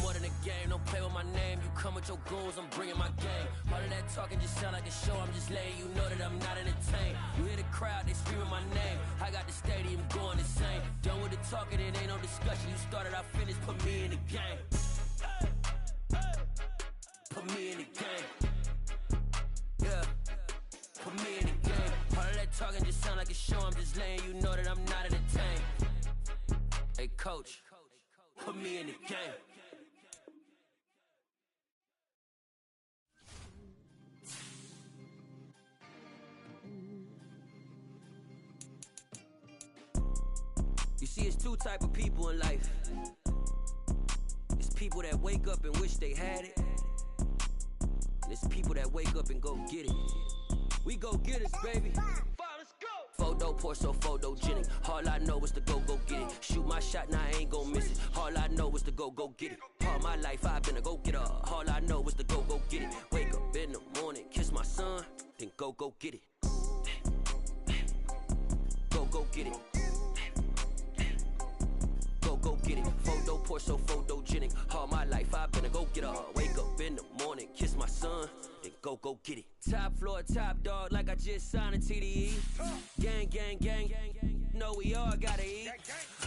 More than a game, don't play with my name. You come with your goons, I'm bringing my game. All of that talking just sound like a show. I'm just letting you know that I'm not entertained. You hear the crowd, they screaming my name. I got the stadium going insane. Done with the talking, it ain't no discussion. You started, I finished, put me in the game. Put me in the game. Yeah, put me in the game. All of that talking just sound like a show. I'm just letting you know that I'm not entertained. Hey coach, put me in the game. You see, it's two type of people in life. It's people that wake up and wish they had it. And it's people that wake up and go get it. We go get it, baby. Let's go. Photo pour so photogenic. All I know is to go get it. Shoot my shot, now I ain't gon' miss it. All I know is to go get it. All my life I've been a go-getter. All I know is to go get it. Wake up in the morning, kiss my son, then go get it. Go get it. Go get it. Photo pour so photogenic. All my life I've been a go-getter. Wake up in the morning, kiss my son, then go get it. Top floor, top dog, like I just signed a TDE. Gang, gang, gang, gang. Know we all gotta eat.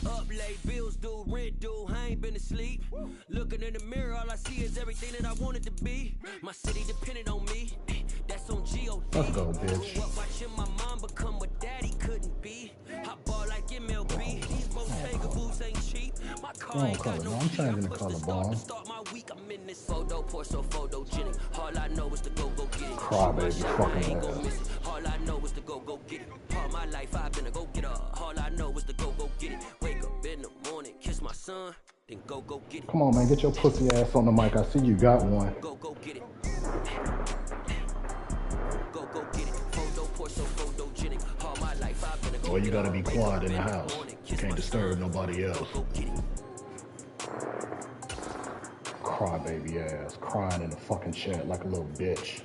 Up late, bills due, rent due, I ain't been asleep. Looking in the mirror, all I see is everything that I wanted to be. My city depended on me. That's on G.O.D. Let's go, bitch. Grew up watching my mom become what daddy couldn't be. I ball like MLB. These Bottega boots ain't cheap. My car ain't got no I'm key. changing I the push color, the start ball. to start my week. I'm in this photo pour so photogenic. All I know is to go get it. Crybaby fucking I ain't gon' ass. miss it. All I know is to go get it. All my life I've been a go-getter. All I know is to go get it. Wake up in the morning, kiss my son, then go get it. Come on, man, get your pussy ass on the mic. I see you got one. Go get it. Go get it. Photo pour so photogenic. All my life I've been a go-getter. Well, you gotta be quiet in the house. You can't disturb nobody else. Crybaby ass, crying in the fucking chat like a little bitch.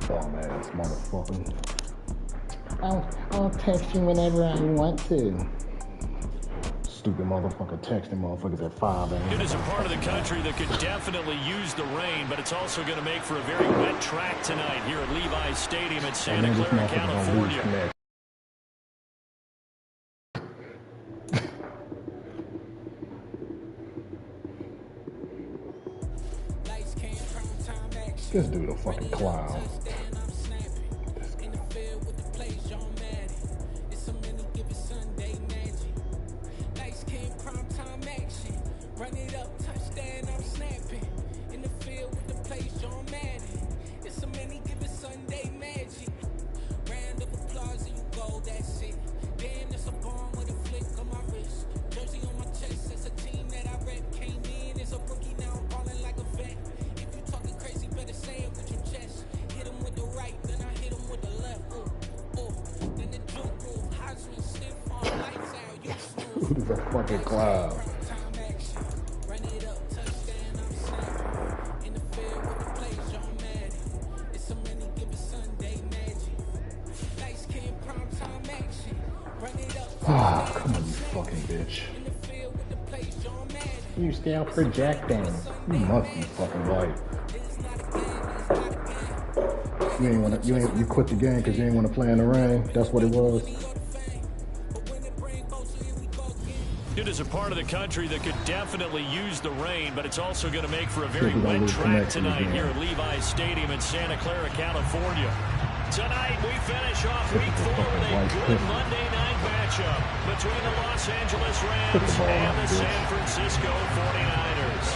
Dumb ass motherfucker. I'll text you whenever I want to. Stupid motherfucker texting motherfuckers at 5 a.m. It is a part of the country that could definitely use the rain, but it's also going to make for a very wet track tonight here at Levi's Stadium in Santa Clara, California. This dude a fucking clown. Run it up, touchdown, I'm snapping. In the field with the plays, John Madden. It's a many given Sunday magic. Round of applause and you go, that's it. Then it's a bomb with a flick on my wrist. Jersey on my chest, it's a team that I rep. Came in as a rookie, now I'm balling like a vet. If you talking crazy, better say it with your chest. Hit him with the right, then I hit him with the left. Then the juke rule, Heisman, stiff on lights out, you snooze. Who's a fucking clown? Ah, come on, you fucking bitch. You still projecting. You must be fucking right. You quit the game because you ain't want to play in the rain. That's what it was. It is a part of the country that could definitely use the rain, but it's also going to make for a very wet track tonight here at Levi's Stadium in Santa Clara, California. Tonight, we finish off week 4 with a good Monday night matchup between the Los Angeles Rams and the San Francisco 49ers.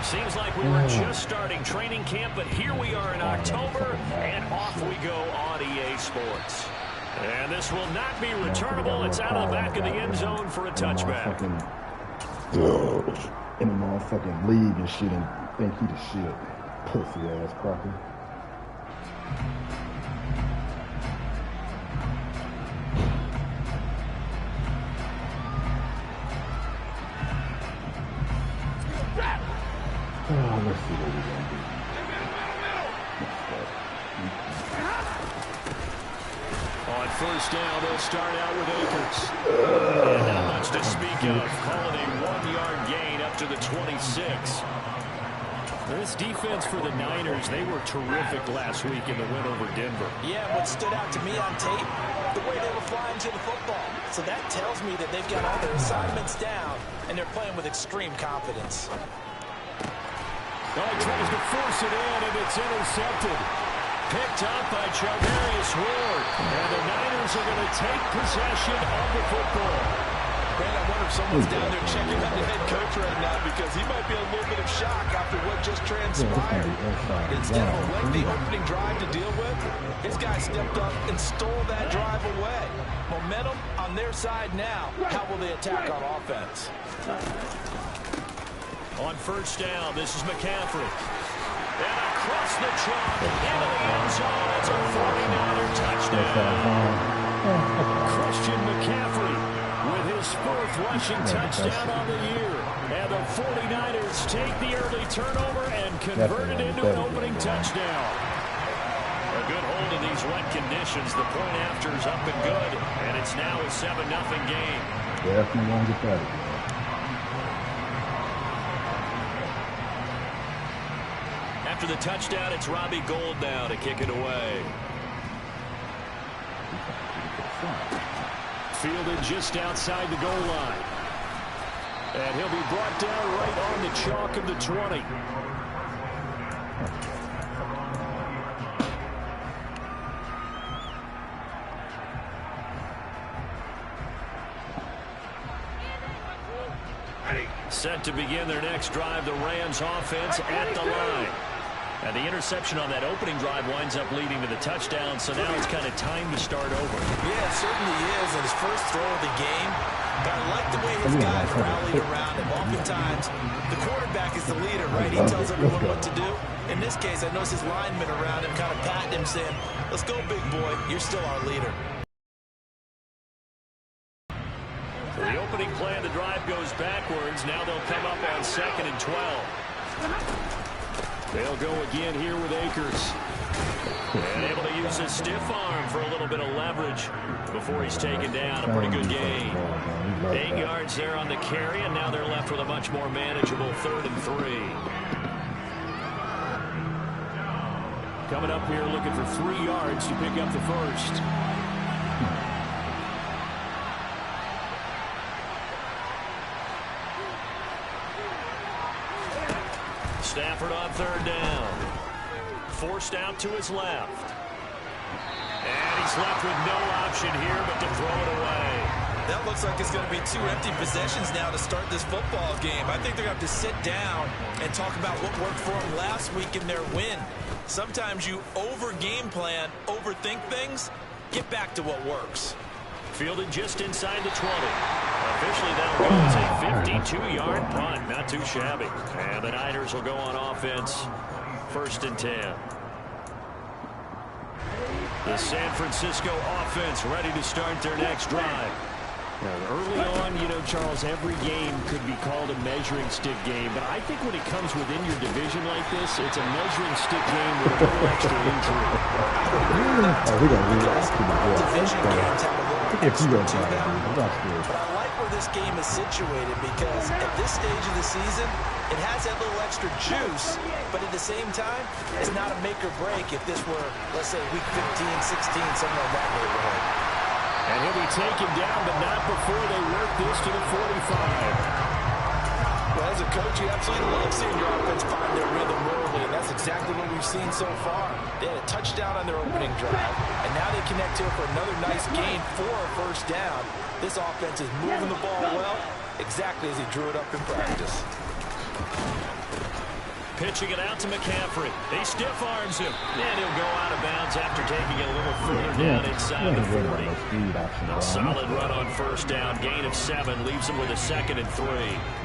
Seems like we were just starting training camp, but here we are in October, and off we go on EA Sports. And this will not be returnable. It's out of the back of the end zone for a touchback. In the motherfucking league and shit and think he the shit. Pussy ass cracker. Oh, let's see what we're gonna do. On first down, they'll start out with Akers. And not much to speak of. Calling a 1-yard gain up to the 26. This defense for the Niners, they were terrific last week in the win over Denver. Yeah, what stood out to me on tape, the way they were flying to the football. So that tells me that they've got all their assignments down, and they're playing with extreme confidence. Oh, he tries to force it in, and it's intercepted. Picked up by Charvarius Ward. And the Niners are going to take possession of the football. Man, I wonder if someone's down there checking out the head coach right now because he might be a little bit of shock after what just transpired. Instead of a lengthy opening drive to deal with, his guy stepped up and stole that drive away. Momentum on their side now. How will they attack on offense? On first down, this is McCaffrey. And across the chalk into the end zone. It's a 49er touchdown. Christian McCaffrey with his 4th rushing touchdown on the year. And the 49ers take the early turnover and convert it into an opening touchdown. A good hold in these wet conditions. The point after is up and good. And it's now a 7-0 game. Definitely won't get that. After the touchdown, it's Robbie Gould now to kick it away. Fielded just outside the goal line. And he'll be brought down right on the chalk of the 20. Set to begin their next drive, the Rams offense at the line. And the interception on that opening drive winds up leading to the touchdown, so now it's kind of time to start over. Yeah, it certainly is. And his first throw of the game, but I like the way his guys rallied around him. Oftentimes, the quarterback is the leader, right? He tells everyone what to do. In this case, I noticed his linemen around him kind of patting him, saying, "Let's go, big boy. You're still our leader." So the opening play of the drive goes backwards. Now they'll come up on 2nd and 12. They'll go again here with Akers. And able to use his stiff arm for a little bit of leverage before he's taken down. A pretty good gain. 8 yards there on the carry, and now they're left with a much more manageable 3rd and 3. Coming up here looking for 3 yards to pick up the first. Stafford on 3rd down. Forced out to his left. And he's left with no option here but to throw it away. That looks like it's going to be 2 empty possessions now to start this football game. I think they're going to have to sit down and talk about what worked for them last week in their win. Sometimes you over-game plan, overthink things, get back to what works. Fielded just inside the 20. Officially, that'll go as a 52-yard punt. Not too shabby. And the Niners will go on offense. 1st and 10. The San Francisco offense ready to start their next drive. Now, early on, you know, Charles, every game could be called a measuring stick game. But I think when it comes within your division like this, it's a measuring stick game with a little extra intrigue. Division games have a little extra to them. But I like where this game is situated because at this stage of the season, it has that little extra juice, but at the same time, it's not a make or break if this were, let's say, week 15, 16, somewhere in that neighborhood. And he'll be taken down, but not before they work this to the 45. Well, as a coach, you absolutely love seeing your offense find their rhythm early, and that's exactly what we've seen so far. They had a touchdown on their opening drive, and now they connect here for another nice gain for a 1st down. This offense is moving the ball well, exactly as he drew it up in practice. pitching it out to McCaffrey. He stiff arms him, and he'll go out of bounds after taking it a little further down inside the 40. A solid run on first down, gain of 7, leaves him with a 2nd and 3.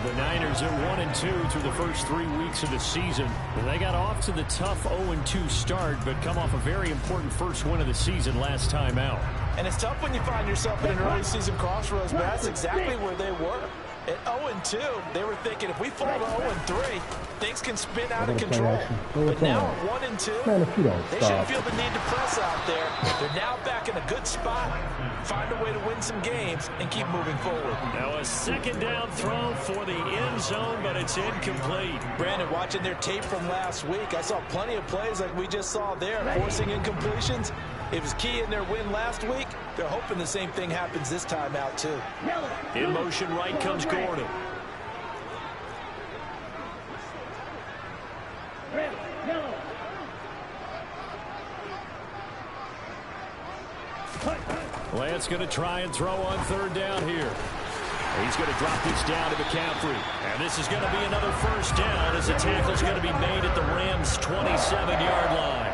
The Niners are 1-2 through the first 3 weeks of the season. They got off to the tough 0-2 start, but come off a very important first win of the season last time out. And it's tough when you find yourself in an early season crossroads, but that's exactly where they were. At 0-2, they were thinking if we fall to 0-3, things can spin out of control. But now at 1-2, they shouldn't feel the need to press out there. They're now back in a good spot. Find a way to win some games and keep moving forward. Now a second down throw for the end zone, but it's incomplete. Brandon, watching their tape from last week, I saw plenty of plays like we just saw there, forcing incompletions. It was key in their win last week. They're hoping the same thing happens this time out, too. In motion right comes Gordon. Lance going to try and throw on third down here. He's going to drop this down to McCaffrey. And this is going to be another first down as the tackle's going to be made at the Rams' 27-yard line.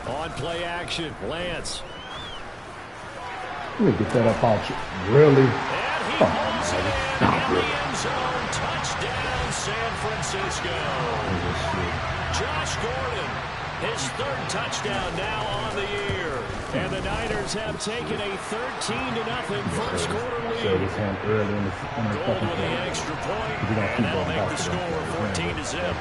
On play action, Lance. Let me get that up out you. Really? And he pulls it in the end zone. Touchdown, San Francisco. Josh Gordon, his 3rd touchdown now on the year. And the Niners have taken a 13-0 first quarter lead. Gold with the extra point, and that'll make the score 14-0.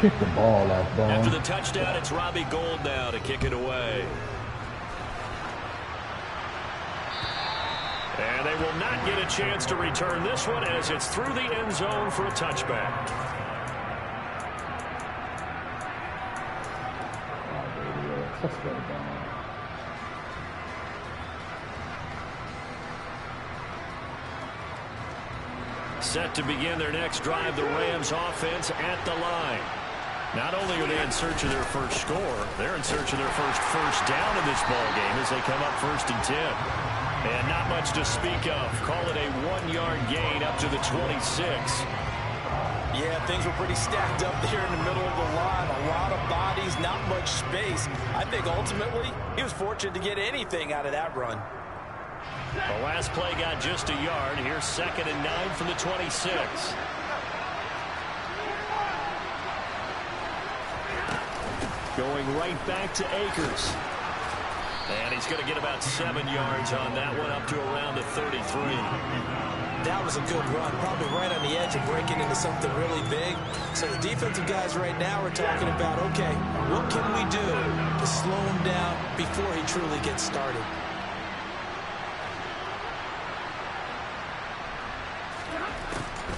Kick the ball off, ball. After the touchdown, it's Robbie Gould now to kick it away. And they will not get a chance to return this one as it's through the end zone for a touchback. Let's go down. Set to begin their next drive, the Rams offense at the line. Not only are they in search of their first score, they're in search of their first down in this ball game as they come up 1st and 10. And not much to speak of. Call it a 1-yard gain up to the 26. Yeah, things were pretty stacked up there in the middle of the line. A lot of bodies, not much space. I think ultimately he was fortunate to get anything out of that run. The last play got just a yard. Here's 2nd and 9 from the 26. Going right back to Akers. And he's going to get about 7 yards on that one, up to around the 33. That was a good run, probably right on the edge of breaking into something really big. So the defensive guys right now are talking about, okay, what can we do to slow him down before he truly gets started?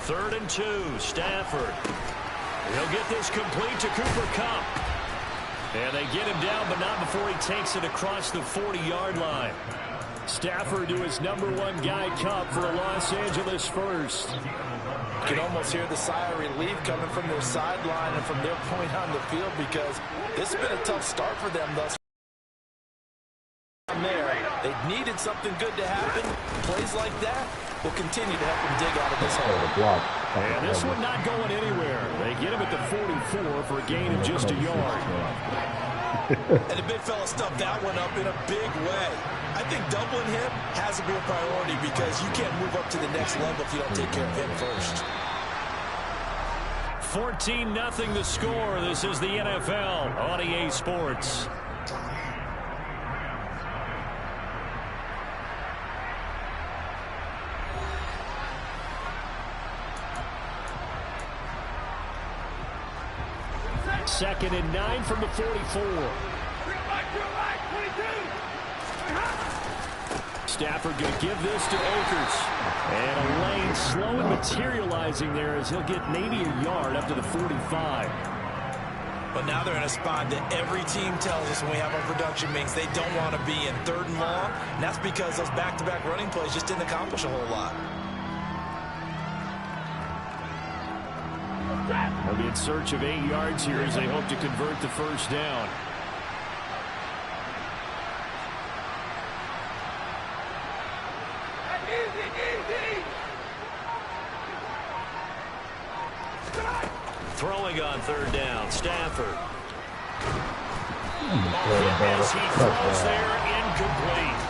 Third and 2, Stafford. He'll get this complete to Cooper Kupp. And they get him down, but not before he takes it across the 40-yard line. Stafford to his #1 guy, Kupp, for a Los Angeles first. You can almost hear the sigh of relief coming from their sideline and from their point on the field because this has been a tough start for them thus far. They needed something good to happen. Plays like that will continue to help them dig out of this hole. And this one not going anywhere. They get him at the 44 for a gain of just a yard. And the big fella stuffed that one up in a big way. I think doubling him has to be a priority because you can't move up to the next level if you don't take care of him first. 14-0 the score. This is the NFL on EA Sports. Second and 9 from the 44. Stafford going to give this to Akers. And a lane slowly materializing there as he'll get maybe a yard up to the 45. But now they're in a spot that every team tells us when we have our production meetings they don't want to be in, 3rd and long. And that's because those back-to-back running plays just didn't accomplish a whole lot. They'll be in search of 8 yards here as they hope to convert the first down. Throwing on third down, Stafford. As he throws there, incomplete.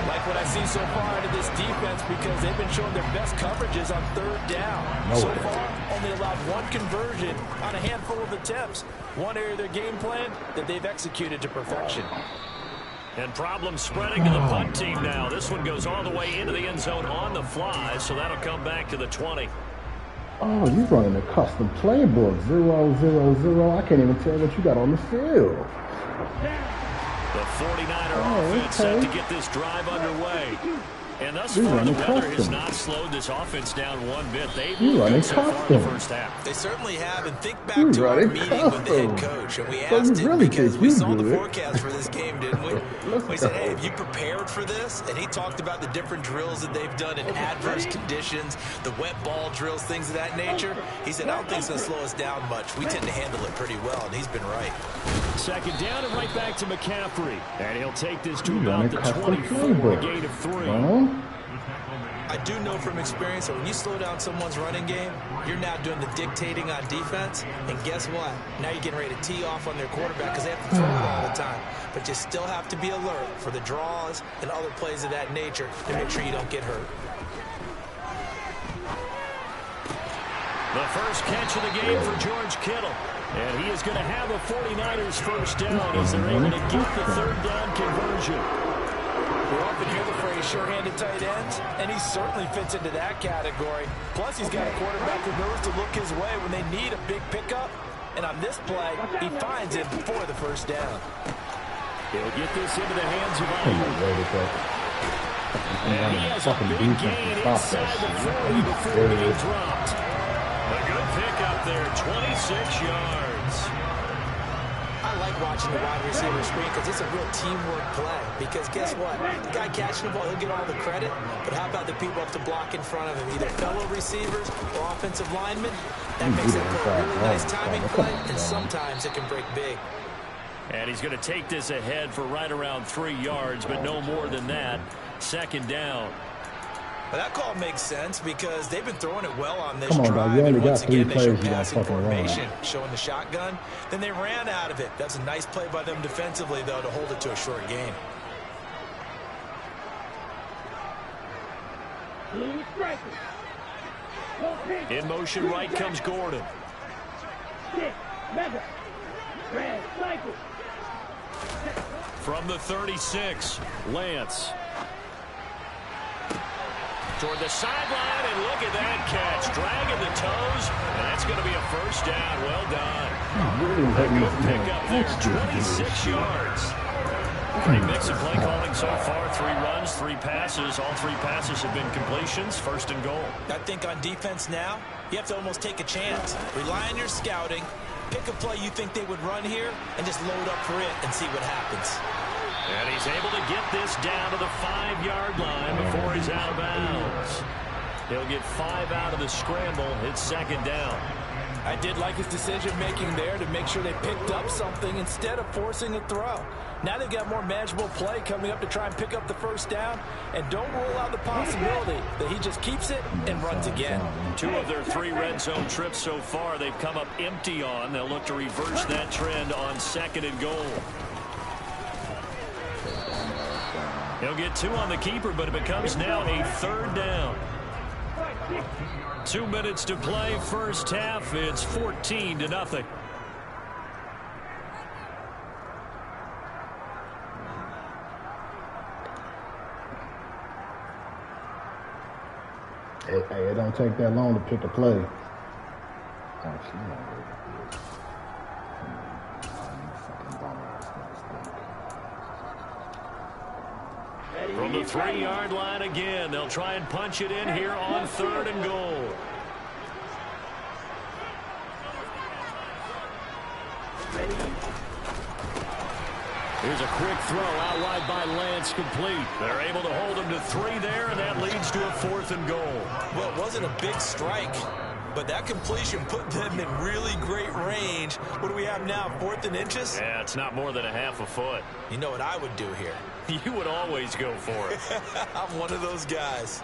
Like what I see so far out of this defense because they've been showing their best coverages on third down. So far, only allowed one conversion on a handful of attempts. One area of their game plan that they've executed to perfection. And problems spreading to the punt team now. This one goes all the way into the end zone on the fly, so that'll come back to the 20. Oh, you're running a custom playbook. 0-0-0. I can't even tell what you got on the field. The 49er offense set to get this drive underway. And thus far, the weather has not slowed this offense down one bit. They've looked so far in the first half. They certainly have. And think back to our meeting with the head coach. And we asked him because we saw the forecast for this game, didn't we? We said, hey, have you prepared for this? And he talked about the different drills that they've done in adverse conditions, the wet ball drills, things of that nature. He said, I don't think it's going to slow us down much. We tend to handle it pretty well, and he's been right. Second down and right back to McCaffrey. And he'll take this to about the 24, a gain of 3. I do know from experience that when you slow down someone's running game, you're now doing the dictating on defense. And guess what? Now you're getting ready to tee off on their quarterback because they have to throw it all the time. But you still have to be alert for the draws and other plays of that nature to make sure you don't get hurt. The first catch of the game for George Kittle. And he is going to have a 49ers first down as they're able to get the third down conversion. We often hear the phrase sure-handed tight ends, and he certainly fits into that category. Plus, he's got a quarterback who knows to look his way when they need a big pickup. And on this play, he finds it for the first down. He'll get this into the hands of Ayuk. And he has a big gain inside the 40 before being dropped. A good pickup there, 26 yards. I like watching the wide receiver screen because it's a real teamwork play. Because guess what? The guy catching the ball, he'll get all the credit. But how about the people up to block in front of him? Either fellow receivers or offensive linemen. That makes it a really nice timing play, and sometimes it can break big. And he's going to take this ahead for right around 3 yards, but no more than that. Second down. Well, that call makes sense because they've been throwing it well on this drive. And once again, they showed passing formation, showing the shotgun. Then they ran out of it. That's a nice play by them defensively, though, to hold it to a short gain. In motion right comes Gordon. From the 36, Lance. Toward the sideline, and look at that catch. Dragging the toes, and that's going to be a first down. Well done. A good pickup there, 26 yards. Great mix of play calling so far. 3 runs, 3 passes. All 3 passes have been completions. First and goal. I think on defense now, you have to almost take a chance. Rely on your scouting. Pick a play you think they would run here, and just load up for it and see what happens. And he's able to get this down to the 5-yard line before he's out of bounds. He'll get 5 out of the scramble. It's second down. I did like his decision-making there to make sure they picked up something instead of forcing a throw. Now they've got more manageable play coming up to try and pick up the first down. And don't rule out the possibility that he just keeps it and runs again. 2 of their 3 red zone trips so far they've come up empty on. They'll look to reverse that trend on second and goal. He'll get 2 on the keeper, but it becomes now a third down. 2 minutes to play, first half. It's 14-0. Hey, it don't take that long to pick a play. From the 3-yard line again, they'll try and punch it in here on third and goal. Here's a quick throw out wide by Lance, complete. They're able to hold him to 3 there, and that leads to a 4th and goal. Well, it wasn't a big strike, but that completion put them in really great range. What do we have now, 4th and inches? Yeah, it's not more than a half a foot. You know what I would do here? You would always go for it. I'm one of those guys.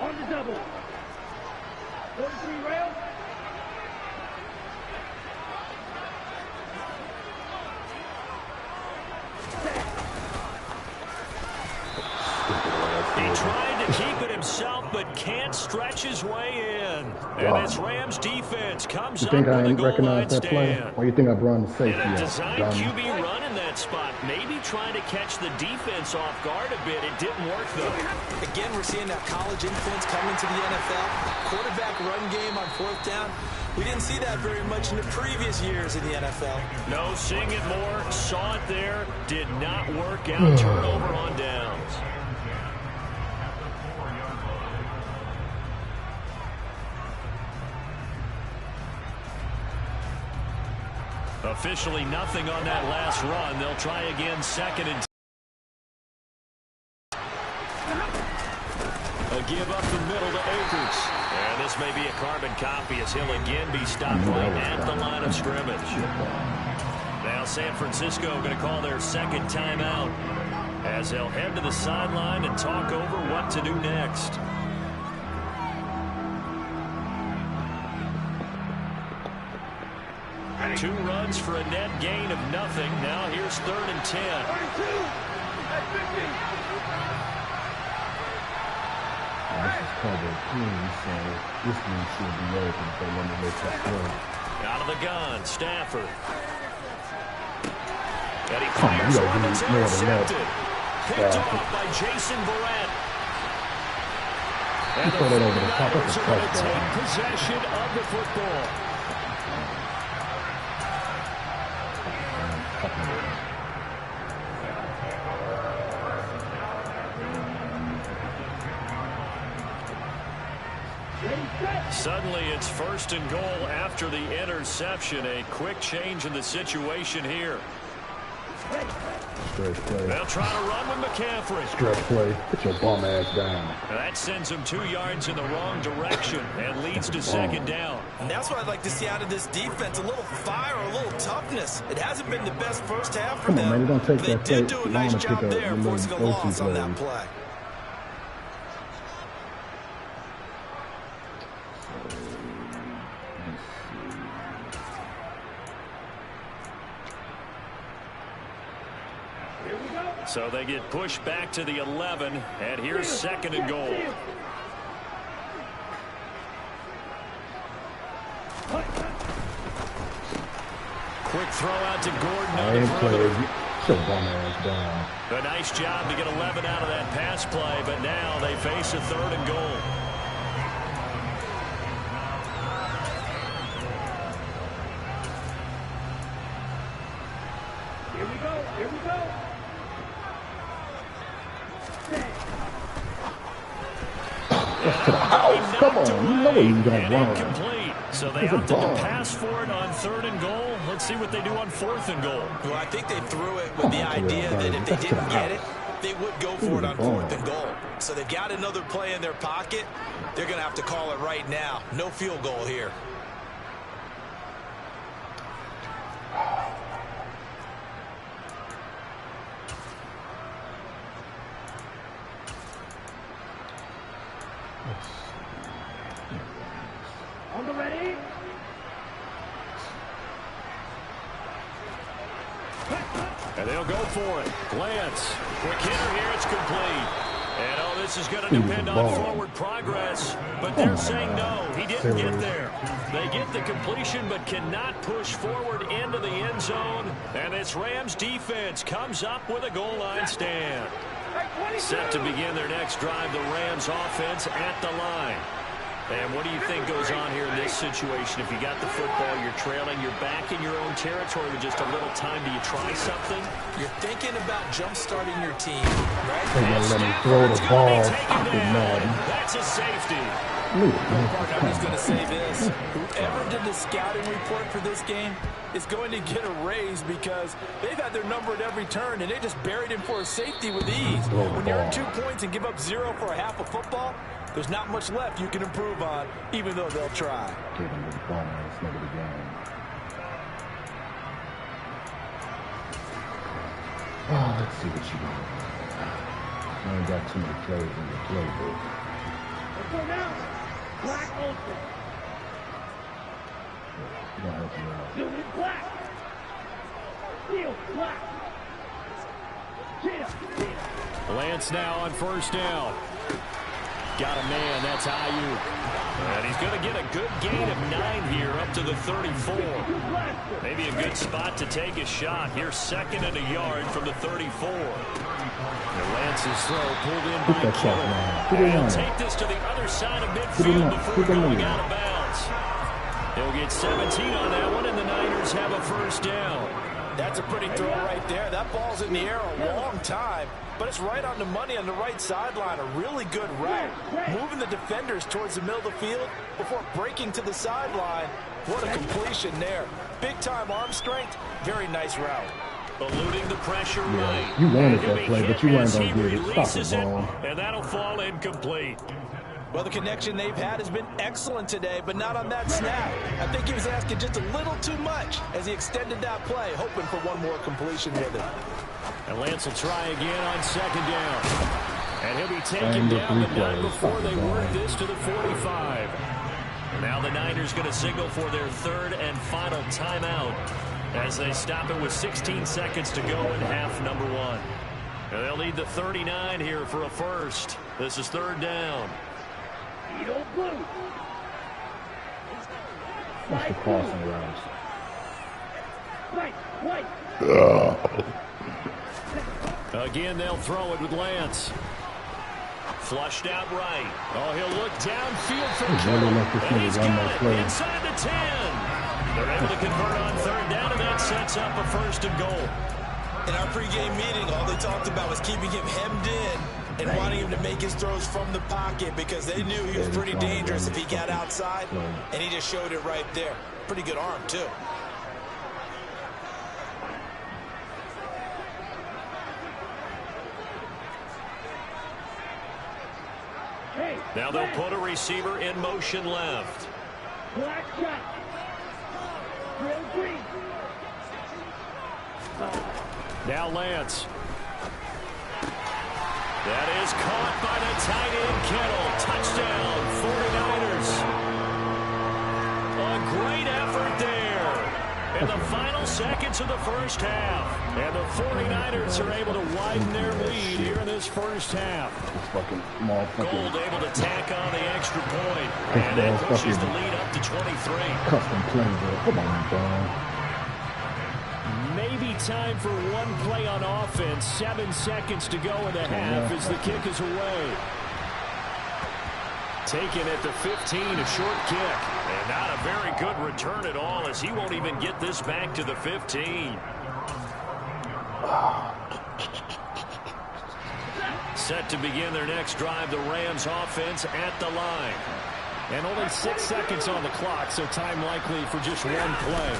On the double. 43 rail. He tried to keep it himself, but can't stretch his way in. And this Rams defense comes up with a goal line stand. Why you think I run the safety? And a design QB run in that spot. Maybe trying to catch the defense off guard a bit. It didn't work, though. Again, we're seeing that college influence come into the NFL. Quarterback run game on 4th down. We didn't see that very much in the previous years in the NFL. No, seeing it more. Saw it there. Did not work out. Turnover on downs. Officially nothing on that last run. They'll try again 2nd and 10. A give up the middle to Akers. And this may be a carbon copy as he'll again be stopped right at the line of scrimmage. Now San Francisco going to call their 2nd timeout as they'll head to the sideline and talk over what to do next. Two runs for a net gain of nothing. Now here's 3rd and 10. 32 at 50. This is cover 3, so this one should be open. So let me make that throw. Out of the gun, Stafford. And he Come on, fires you one gotta that's do more than that. intercepted. Picked off by Jason Barrett. And the throw that over the top. That's a 49ers are going to touchdown. take possession of the football. Suddenly it's 1st and goal after the interception. A quick change in the situation here. Stretch play. They'll try to run with McCaffrey. Stretch play. Put your bum ass down. Now that sends him 2 yards in the wrong direction and leads to 2nd down. And that's what I'd like to see out of this defense. A little fire, a little toughness. It hasn't been the best first half for Come them. on, man. They don't take They that did play do a long nice to job pick there, up the forcing a little loss on that plays. play. So they get pushed back to the 11, and here's 2nd and goal. Quick throw out to Gordon on the perimeter. Put your bum ass down. A nice job to get 11 out of that pass play, but now they face a 3rd and goal. Here we go. Here we go. To the house. Come on. You know you don't run. Incomplete. So they opted to pass for it on 3rd and goal. Let's see what they do on 4th and goal. Well, I think they threw it with the idea that if they didn't get it, they would go for it on 4th and goal. So they've got another play in their pocket. They're going to have to call it right now. No field goal here. On the ready. And they'll go for it. Glance. Quick hitter here. It's complete. And, oh, this is going to depend on forward progress. But they're saying no. He didn't get there. They get the completion but cannot push forward into the end zone. And this Rams defense comes up with a goal line stand. Set to begin their next drive, the Rams offense at the line. And what do you think goes on here in this situation? If you got the football, you're trailing, you're back in your own territory with just a little time. Do you try something? You're thinking about jump-starting your team, right? They're going to let him throw the ball. Stupid Madden. That's a safety. I'm just going to say this. Whoever did the scouting report for this game is going to get a raise because they've had their number at every turn, and they just buried him for a safety with ease. When you're in 2 points and give up 0 for a half of football, there's not much left you can improve on, even though they'll try. Give him the ball, let's make it a game. Oh, let's see what you got. You ain't got too many plays in your playbook. Let's go now. Black ultra. You don't help me out. Zoom in black. Steel black. Cheetah. Lance now on first down. Got a man, that's Ayuk. And he's going to get a good gain of 9 here up to the 34. Maybe a good spot to take a shot. Here's 2nd and a yard from the 34. Lance's throw pulled in by Kittle. And he'll take this to the other side of midfield before going out of bounds. He'll get 17 on that one, and the Niners have a first down. That's a pretty throw right there. That ball's in the air a long time, but it's right on the money on the right sideline. A really good route. Moving the defenders towards the middle of the field before breaking to the sideline. What a completion there. Big-time arm strength. Very nice route. Eluding the pressure right. You wanted that play, but you weren't going to get it. Stop it, ball. And that'll fall incomplete. Well, the connection they've had has been excellent today, but not on that snap. I think he was asking just a little too much as he extended that play, hoping for one more completion with it. And Lance will try again on 2nd down. And he'll be taken down, but not before they work this to the 45. Now the Niners going to signal for their 3rd and final timeout as they stop it with 16 seconds to go in half number 1. And they'll need the 39 here for a first. This is 3rd down. Beetle blue. What's the crossing routes? White. Again, they'll throw it with Lance. Flushed out right. Oh, he'll look downfield for Kittle. And he's got it inside the 10. They're able to convert on 3rd down, and that sets up a 1st and goal. In our pregame meeting, all they talked about was keeping him hemmed in and wanting him to make his throws from the pocket because they knew he was pretty dangerous if he got outside, and he just showed it right there. Pretty good arm, too. Now they'll put a receiver in motion left. Black shot. Real green. Now Lance. That is caught by the tight end Kittle. Touchdown, 49ers. A great effort there in the final seconds of the first half. And the 49ers are able to widen their lead here in this first half. Gold able to tack on the extra point. And that pushes the lead up to 23. Custom play there. Come on, dog. Maybe time for one play on offense. 7 seconds to go in the half as the kick is away. Taken at the 15, a short kick. And not a very good return at all as he won't even get this back to the 15. Set to begin their next drive, the Rams offense at the line. And only 6 seconds on the clock, so time likely for just one play.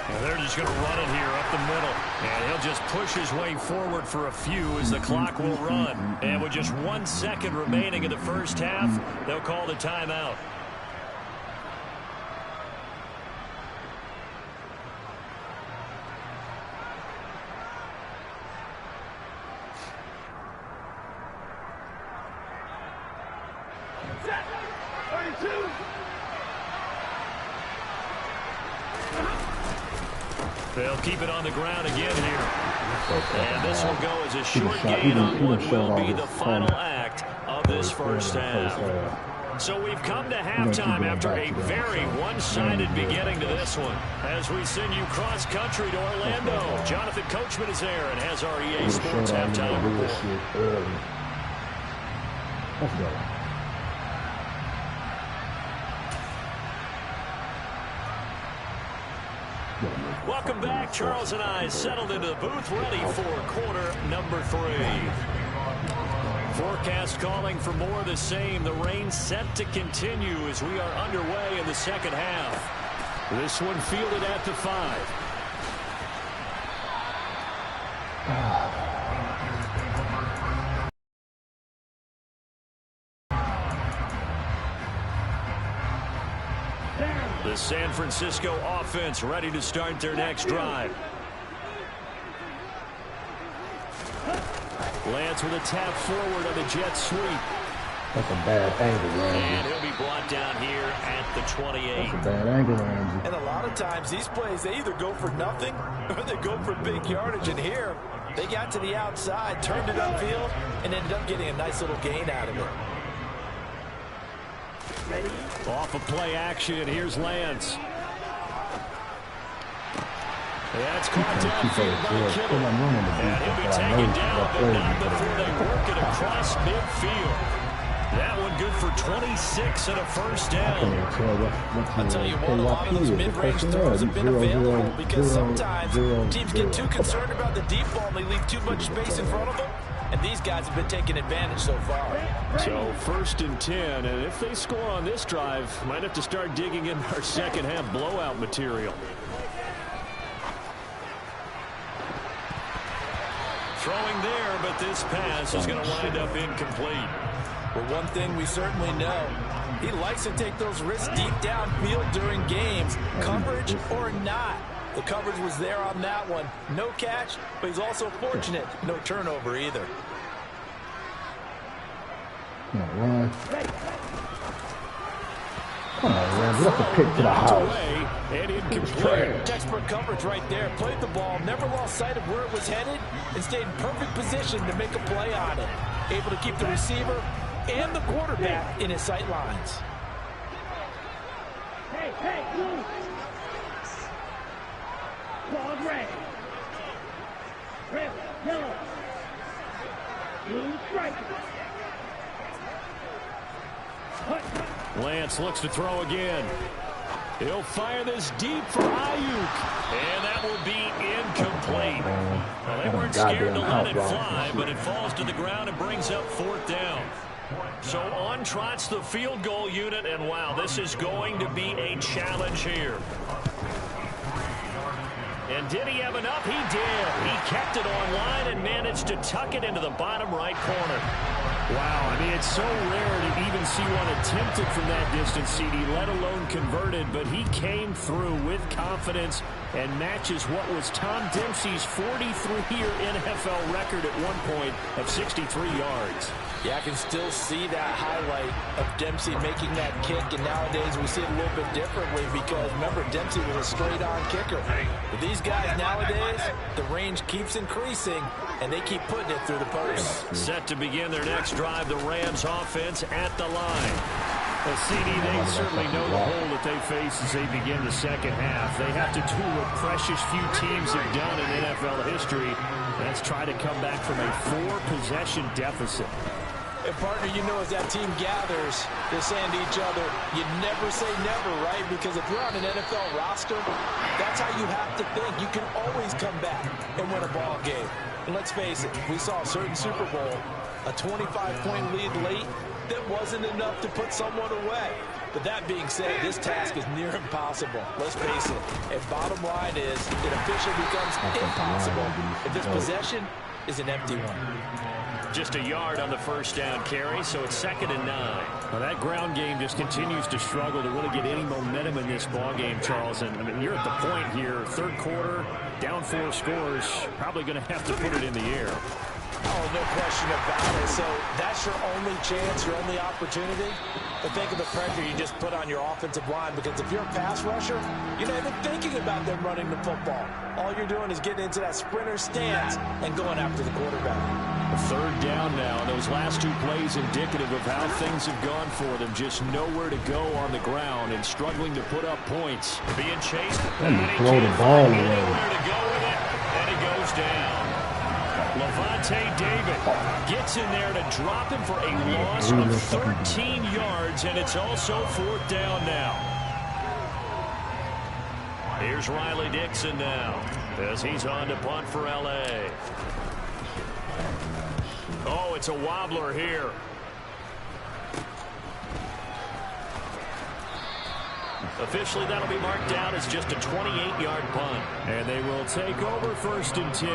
And they're just going to run it here up the middle. And he'll just push his way forward for a few as the clock will run. And with just 1 second remaining in the first half, they'll call the timeout. Set. 32. They'll keep it on the ground again here. And this will go as a short gain on what will be the final act of this first half. So we've come to halftime after a very one-sided beginning to this one. As we send you cross-country to Orlando, Jonathan Coachman is there and has our EA Sports halftime report. Let's go. Welcome back. Charles and I settled into the booth, ready for quarter number 3. Forecast calling for more of the same. The rain set to continue as we are underway in the second half. This one fielded at the 5. The San Francisco offense ready to start their next drive. Lance with a tap forward on the jet sweep. That's a bad angle, Ramsey. And he'll be brought down here at the 28. That's a bad angle, Ramsey. And a lot of times these plays, they either go for nothing or they go for big yardage. And here, they got to the outside, turned it upfield, and ended up getting a nice little gain out of it. Off of play action, here's Lance. That's caught downfield by Kittle. And he'll be taken down, but not before they work it across midfield. That one good for 26 and a first down. I'll tell you what, a lot of those mid-range throws have been available because sometimes teams get too concerned about the deep ball and they leave too much space in front of them. And these guys have been taking advantage so far. So 1st and 10, and if they score on this drive, might have to start digging in our second half blowout material. Throwing there, but this pass is going to wind up incomplete. Well, one thing we certainly know, he likes to take those risks deep downfield during games, coverage or not. The coverage was there on that one. No catch, but he's also fortunate. No turnover either. Run. Come on, Ramsey. That's a pick to the house. And incomplete. Expert coverage right there. Played the ball, never lost sight of where it was headed, and stayed in perfect position to make a play on it. Able to keep the receiver and the quarterback in his sight lines. Hey, blue. Ball red. Red, yellow. Blue striker. Lance looks to throw again. He'll fire this deep for Ayuk. And that will be incomplete. Well, they weren't scared to let it fly, but it falls to the ground and brings up 4th down. So on trots the field goal unit, and wow, this is going to be a challenge here. And did he have enough? He did. He kept it on line and managed to tuck it into the bottom right corner. Wow, I mean, it's so rare to even see one attempted from that distance, CD, let alone converted, but he came through with confidence and matches what was Tom Dempsey's 43-year NFL record at one point of 63 yards. Yeah, I can still see that highlight of Dempsey making that kick, and nowadays we see it a little bit differently because, remember, Dempsey was a straight-on kicker. But these guys nowadays, the range keeps increasing, and they keep putting it through the post. Set to begin their next drive, the Rams offense at the line. Well, CD, they certainly know the hole that they face as they begin the second half. They have to do what precious few teams have done in NFL history. That's try to come back from a 4-possession deficit. And partner, you know, as that team gathers, they're saying to each other, you never say never, right? Because if you're on an NFL roster, that's how you have to think. You can always come back and win a ball game. And let's face it, we saw a certain Super Bowl, a 25-point lead late, that wasn't enough to put someone away. But that being said, this task is near impossible. Let's face it. And bottom line is, it officially becomes impossible if this possession is an empty one. Just a yard on the first down carry, so it's 2nd and 9. Well, that ground game just continues to struggle to really get any momentum in this ball game, Charles. And I mean, you're at the point here, 3rd quarter, down 4 scores, probably going to have to put it in the air. Oh, no question about it. So that's your only chance, your only opportunity. But think of the pressure you just put on your offensive line, because if you're a pass rusher, you're not even thinking about them running the football. All you're doing is getting into that sprinter stance and going after the quarterback. 3rd down now, and those last 2 plays indicative of how things have gone for them. Just nowhere to go on the ground and struggling to put up points. Being chased. And you throw the ball away. Nowhere to go with it, and he goes down. Levante David gets in there to drop him for a loss of 13 yards, and it's also 4th down now. Here's Riley Dixon now as he's on to punt for L.A. Oh, it's a wobbler here. Officially, that'll be marked down as just a 28-yard punt. And they will take over 1st and 10.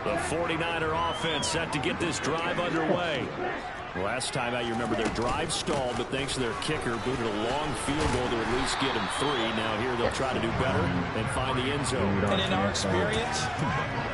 The 49er offense set to get this drive underway. Last time out, you remember their drive stalled, but thanks to their kicker, booted a long field goal to at least get them 3. Now here they'll try to do better and find the end zone. And in our experience,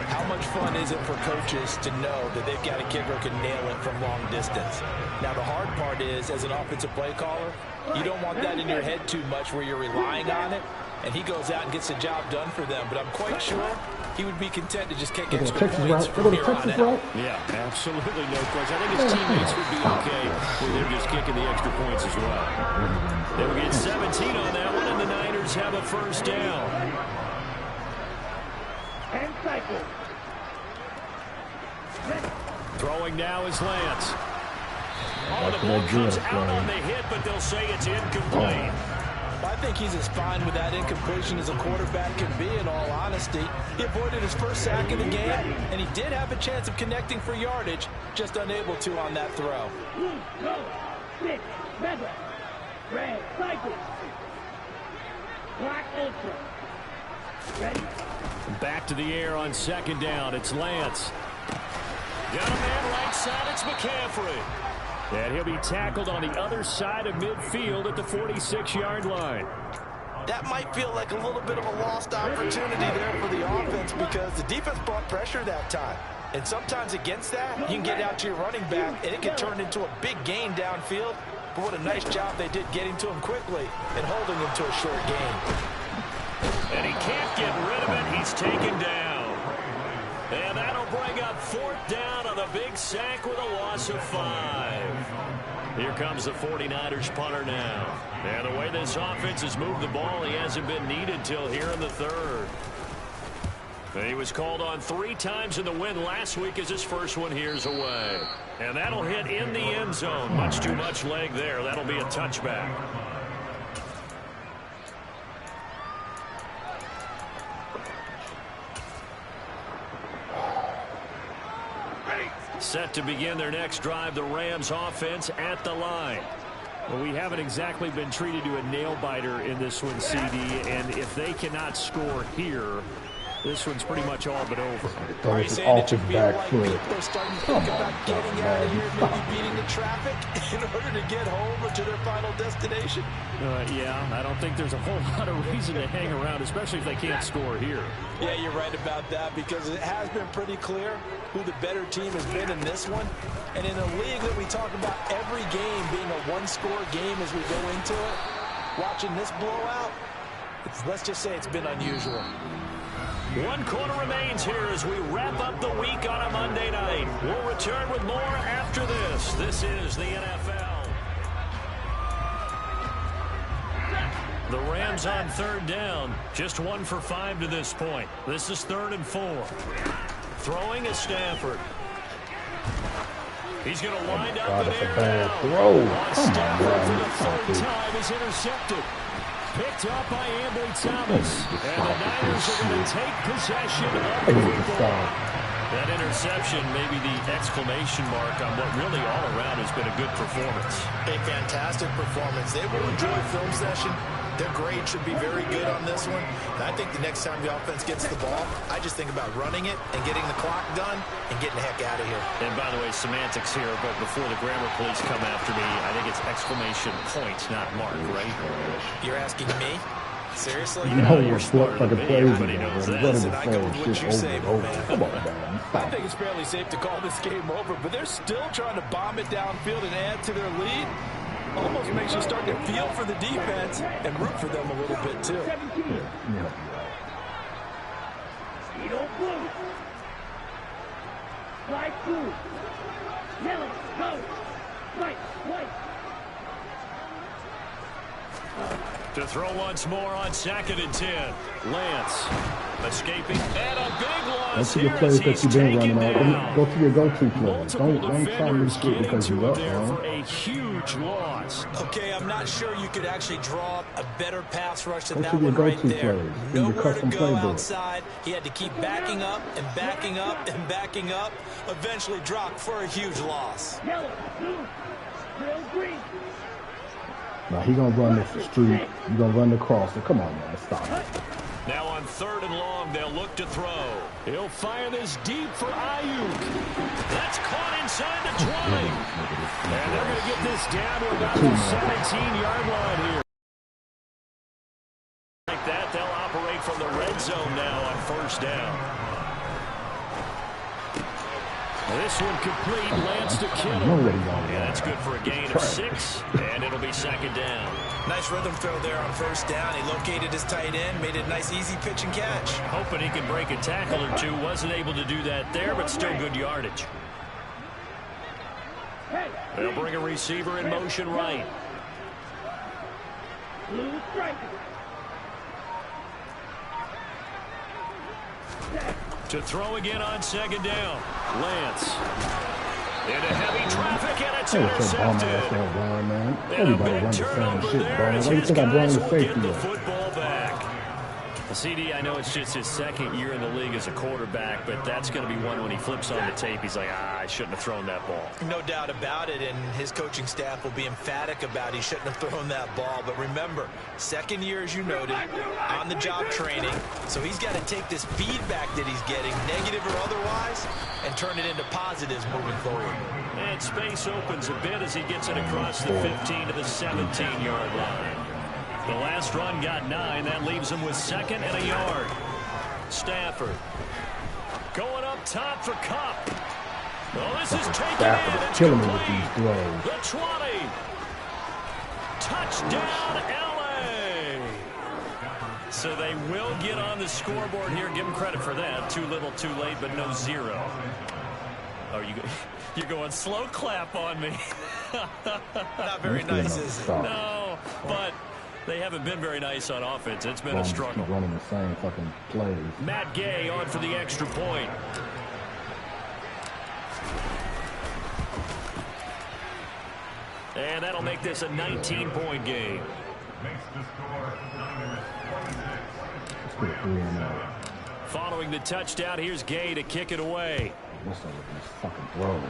how much fun is it for coaches to know that they've got a kicker who can nail it from long distance? Now the hard part is, as an offensive play caller, you don't want that in your head too much where you're relying on it, and he goes out and gets the job done for them. But I'm quite sure he would be content to just kick extra points from here on out. Yeah, absolutely no question. I think his teammates would be okay with him just kicking the extra points as well. They will get 17 on that one, and the Niners have a 1st down. And cycle. Throwing now is Lance. Oh, the ball comes out on the hit, but they'll say it's incomplete. I think he's as fine with that incompletion as a quarterback can be, in all honesty. He avoided his first sack of the game, and he did have a chance of connecting for yardage, just unable to on that throw. Blue, go, 6, red, red, cycle. Black, ultra. Ready? Back to the air on 2nd down. It's Lance. Got a man right side. It's McCaffrey. And he'll be tackled on the other side of midfield at the 46-yard line. That might feel like a little bit of a lost opportunity there for the offense because the defense brought pressure that time. And sometimes against that, you can get out to your running back, and it can turn into a big gain downfield. But what a nice job they did getting to him quickly and holding him to a short gain. And he can't get rid of it. He's taken down. And that'll bring up 4th down on a big sack with a loss of 5. Here comes the 49ers punter now. And the way this offense has moved the ball, he hasn't been needed till here in the 3rd. He was called on 3 times in the win last week as his first one here's away. And that'll hit in the end zone. Much too much leg there. That'll be a touchback. Set to begin their next drive, the Rams offense at the line. Well, we haven't exactly been treated to a nail-biter in this one, CD, and if they cannot score here, this one's pretty much all but over. Are you saying it should be like people are starting to think about getting out of here, maybe beating the traffic in order to get home or to their final destination? Yeah, I don't think there's a whole lot of reason to hang around, especially if they can't score here. Yeah, you're right about that because it has been pretty clear who the better team has been in this one. And in a league that we talk about every game being a one-score game as we go into it, watching this blowout, let's just say it's been unusual. 1 quarter remains here as we wrap up the week on a Monday night. We'll return with more after this. This is the NFL. The Rams on 3rd down. Just 1 for 5 to this point. This is 3rd and 4. Throwing is Stafford. He's going to wind up in air now. Stafford for the 3rd time is intercepted. Picked up by Ambry Thomas. And the Niners are going to take possession of the football. That interception may be the exclamation mark on what really all around has been a good performance. A fantastic performance. They will enjoy film session. Their grade should be very good on this one. And I think the next time the offense gets the ball, I just think about running it and getting the clock done and getting the heck out of here. And by the way, semantics here, but before the grammar police come after me, I think it's exclamation point, not mark, right? You're asking me? Seriously? No, you're smarter than me. Everybody knows this. And I go with what you say, man. Come on, man. I think it's fairly safe to call this game over, but they're still trying to bomb it downfield and add to their lead. Almost makes you start to feel for the defense and root for them a little bit, too. Yeah. Speedo blue. Fly blue. Yellow, go. White, white. To throw once more on 2nd and 10. Lance escaping, and a big loss here as he's taken down. Go to your go-to plays. Multiple Don't try to defenders getting because to you're him up, there man. for a huge loss. Okay, I'm not sure you could actually draw up a better pass rush than Go that to your one right go-to there. plays. Nowhere to go playbook. outside. He had to keep backing up and backing up and backing up. Eventually dropped for a huge loss. Yellow, blue, red, green. Now he gonna run this street. You gonna run the crosser. Come on, man, stop it. Now on 3rd and long, they'll look to throw. He'll fire this deep for Ayuk. That's caught inside the 20. And they're going to get this down to about the 17-yard line here. Like that, they'll operate from the red zone now on 1st down. This one complete, Lance to Kittle. Yeah, that's good for a gain of 6, and it'll be 2nd down. Nice rhythm throw there on 1st down. He located his tight end, made it a nice easy pitch and catch. Hoping he can break a tackle or two. Wasn't able to do that there, but still good yardage. They'll bring a receiver in motion right. Blue striker. To throw again on 2nd down. Lance. Into heavy traffic, and it's intercepted. And a big turnover there as his guys will get the football back. CD, I know it's just his 2nd year in the league as a quarterback, but that's going to be one when he flips on the tape, he's like, I shouldn't have thrown that ball. No doubt about it, and his coaching staff will be emphatic about he shouldn't have thrown that ball. But remember, 2nd year, as you noted, on-the-job training, so he's got to take this feedback that he's getting, negative or otherwise, and turn it into positives moving forward. And space opens a bit as he gets it across the 15 to the 17-yard line. The last run got 9. That leaves him with 2nd and a yard. Stafford going up top for Cup. Oh, this is taken in. It's complete. The 20. Touchdown, L.A. So they will get on the scoreboard here. Give them credit for that. Too little, too late, but no 0. Oh, you're going slow clap on me. Not very nice, is it? No, but they haven't been very nice on offense. It's been a struggle. Running the same fucking plays. Matt Gay on for the extra point. And that'll make this a 19-point game. Following the touchdown, here's Gay to kick it away. What's up with these fucking throws?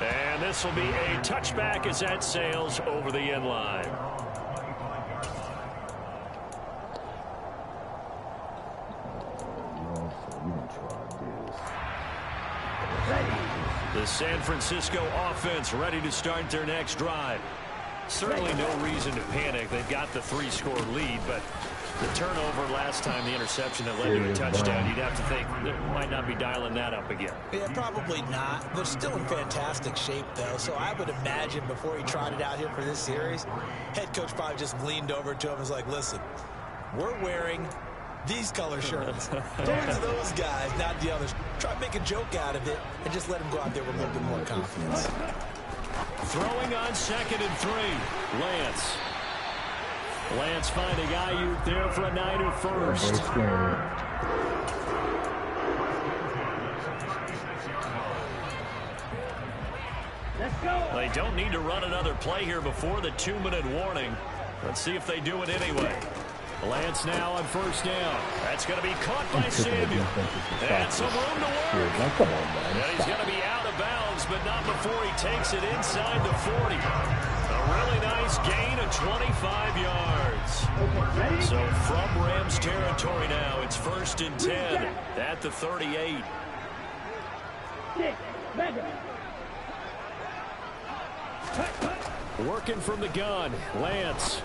And this will be a touchback as that sails over the end line. The San Francisco offense ready to start their next drive. Certainly no reason to panic. They've got the 3-score lead, but the turnover last time, the interception that led to a touchdown, you'd have to think they might not be dialing that up again. Yeah, probably not. They're still in fantastic shape, though, so I would imagine before he trotted out here for this series, head coach probably just leaned over to him and was like, listen, we're wearing these color shirts. Towards those guys, not the others. Try to make a joke out of it and just let him go out there with a little bit more confidence. Throwing on 2nd and 3. Lance finding Ayuk there for a Niner first. Let's go. They don't need to run another play here before the 2-minute warning. Let's see if they do it anyway. Lance now on 1st down. That's going to be caught by Samuel. And some room to work. And he's going to be out of bounds, but not before he takes it inside the 40. A really nice gain of 25 yards. So from Rams territory now, it's 1st and 10 at the 38. Working from the gun, Lance.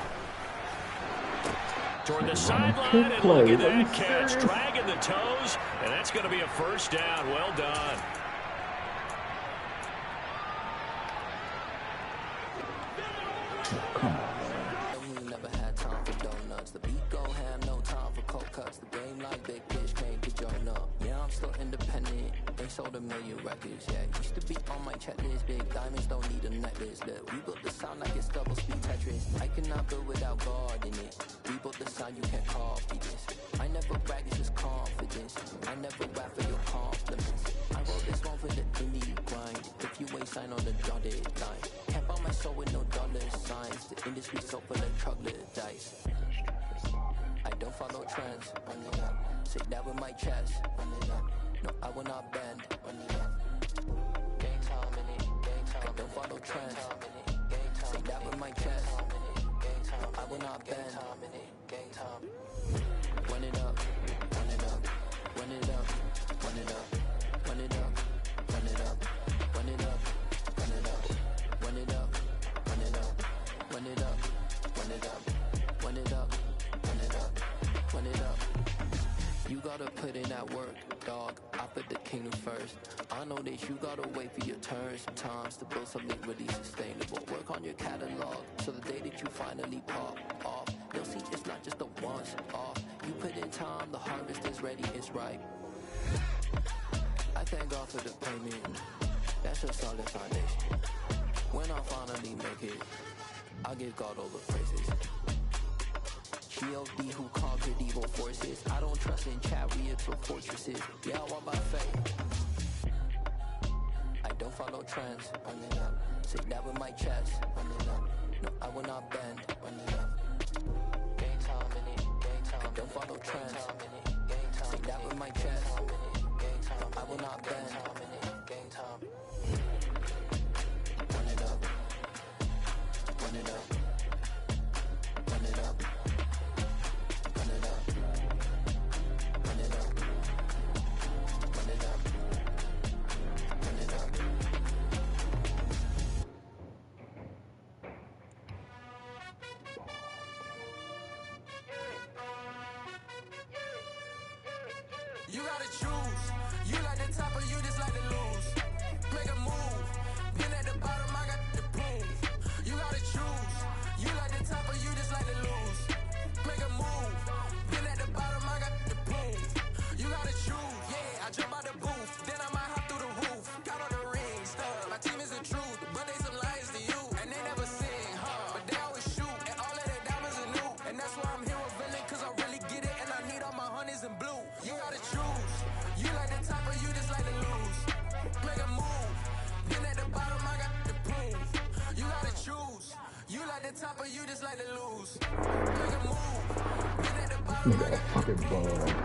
Toward the sideline, and look at that catch, dragging the toes, and that's going to be a 1st down. Well done. Come on. Never had time for donuts. The beat gon' have no time for cold cuts. The game like big bitch came to join up. Yeah, I'm still independent. They sold 1 million records. Yeah, used to be be on my checklist. Big diamonds don't need a necklace. Look, we built the sound like it's double speed Tetris. I cannot build without God in it. We built the sound, you can't copy this. I never brag, it's just confidence. I never rap for your compliments. I wrote this one for the indie grind. If you ain't sign on the dotted line, can't buy my soul with no dollar signs. The industry so full of troglodytes. I don't follow trends. Say that with my chest. No, I will not bend. Gang time in it. I don't follow trends. Say that with my chest. No, I will not bend. Gang time. Run it up. Run it up. Run it up. Run it up. Run it up. Run it up. Run it up. Run it up. Run it up. Run it up. Run it up. Run it up. Run it up. Run it up. Run it up. You gotta put in that work, dog. I put the kingdom first. I know that you gotta wait for your turn sometimes to build something really sustainable. Work on your catalog so the day that you finally pop off, you'll see it's not just a once off. You put in time, the harvest is ready, it's ripe. I thank God for the payment. That's a solid foundation. When I finally make it, I'll give God all the praises. G.O.D. who conquered evil forces. I don't trust in chariots or fortresses. Yeah, I walk by faith. I don't follow trends. Run it up. Say that with my chest. Run it up. No, I will not bend. Run it up. Gang time in it. Gang time. I don't follow trends. Say that with my chest. Gang time. I will not bend. Gang time. Run it up. Run it up. Run it up. Run it up. Run it up. Run it up. Run it up. You gotta choose. You like the top or you just like to lose. Make a move. Been at the bottom, I got the prove. You gotta choose. You like the top or you just like to lose. Make a move. Been at the bottom, I got the prove. You gotta choose. Yeah, I jump out the booth. Then I might hop through the roof. Got on the ring stuff. My team is the truth, but they some liars to you. And they never sing, but they always shoot. And all of their diamonds are new. And that's why I'm here with villain, cause I really get it. And I need all my honeys in blue. You gotta choose. You like the top or you just like to lose. Make a move. Been at the bottom, I got the proof. You gotta choose. You like the top or you just like to lose. Make a move. Been at the bottom, I got the proof.